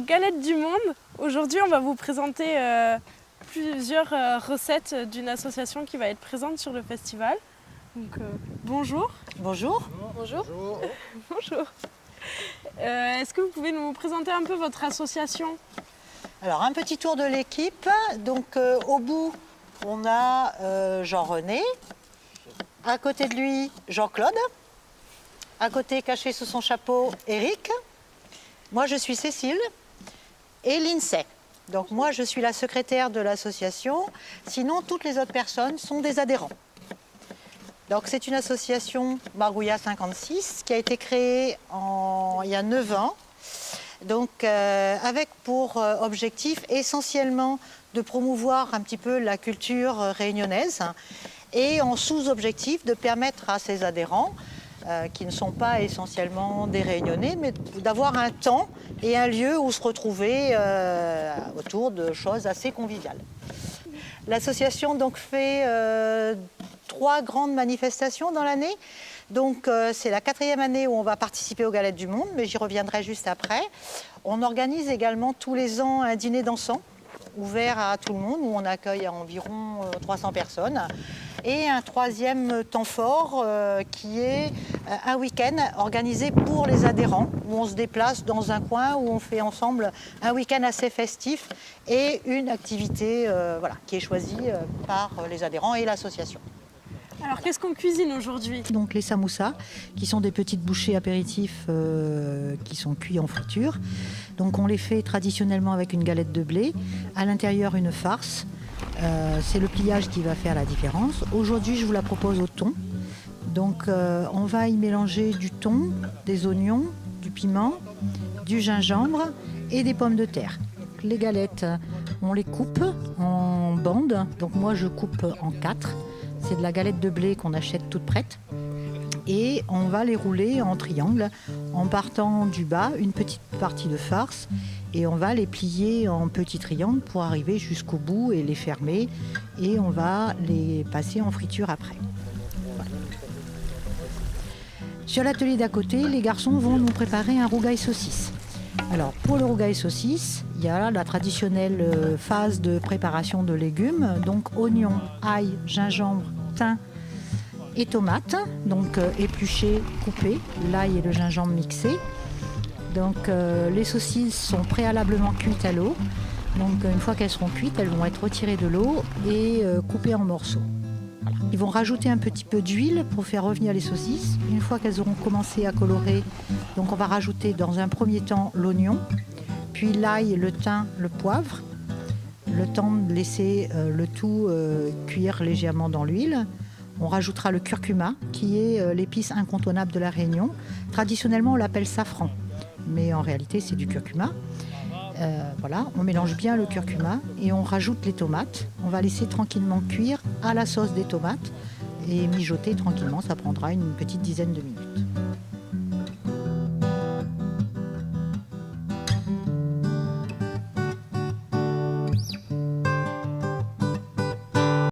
Galettes du Monde. Aujourd'hui, on va vous présenter plusieurs recettes d'une association qui va être présente sur le festival. Donc, bonjour. Bonjour. Bonjour. Bonjour. Bonjour. Est-ce que vous pouvez nous présenter un peu votre association? Alors, un petit tour de l'équipe. Donc, au bout, on a Jean-René. À côté de lui, Jean-Claude. À côté, caché sous son chapeau, Eric. Moi, je suis Cécile. Et Lindsay. Donc, moi, je suis la secrétaire de l'association. Sinon, toutes les autres personnes sont des adhérents. Donc, c'est une association Margouillat 56 qui a été créée il y a 9 ans. Donc, avec pour objectif essentiellement de promouvoir un petit peu la culture réunionnaise et en sous-objectif de permettre à ses adhérents, qui ne sont pas essentiellement des Réunionnais, mais d'avoir un temps et un lieu où se retrouver autour de choses assez conviviales. L'association donc fait 3 grandes manifestations dans l'année. Donc c'est la 4e année où on va participer aux Galettes du Monde, mais j'y reviendrai juste après. On organise également tous les ans un dîner dansant, ouvert à tout le monde, où on accueille environ 300 personnes. Et un 3e temps fort qui est un week-end organisé pour les adhérents, où on se déplace dans un coin, où on fait ensemble un week-end assez festif et une activité qui est choisie par les adhérents et l'association. Alors, qu'est-ce qu'on cuisine aujourd'hui? Donc les samoussas, qui sont des petites bouchées apéritifs qui sont cuits en friture. Donc on les fait traditionnellement avec une galette de blé, à l'intérieur une farce. C'est le pliage qui va faire la différence. Aujourd'hui, je vous la propose au thon. Donc on va y mélanger du thon, des oignons, du piment, du gingembre et des pommes de terre. Les galettes, on les coupe en bandes. Donc moi, je coupe en 4. C'est de la galette de blé qu'on achète toute prête. Et on va les rouler en triangle en partant du bas, une petite partie de farce. Et on va les plier en petits triangles pour arriver jusqu'au bout et les fermer. Et on va les passer en friture après. Voilà. Sur l'atelier d'à côté, les garçons vont nous préparer un rougail saucisse. Alors pour le rougail saucisse, il y a la traditionnelle phase de préparation de légumes, donc oignons, ail, gingembre, thym et tomates, donc épluchés, coupés, l'ail et le gingembre mixés. Donc les saucisses sont préalablement cuites à l'eau, donc une fois qu'elles seront cuites, elles vont être retirées de l'eau et coupées en morceaux. Voilà. Ils vont rajouter un petit peu d'huile pour faire revenir les saucisses. Une fois qu'elles auront commencé à colorer, donc on va rajouter dans un premier temps l'oignon, puis l'ail, le thym, le poivre. Le temps de laisser le tout cuire légèrement dans l'huile. On rajoutera le curcuma, qui est l'épice incontournable de la Réunion. Traditionnellement, on l'appelle safran, mais en réalité, c'est du curcuma. Voilà, on mélange bien le curcuma et on rajoute les tomates. On va laisser tranquillement cuire à la sauce des tomates et mijoter tranquillement. Ça prendra une petite dizaine de minutes.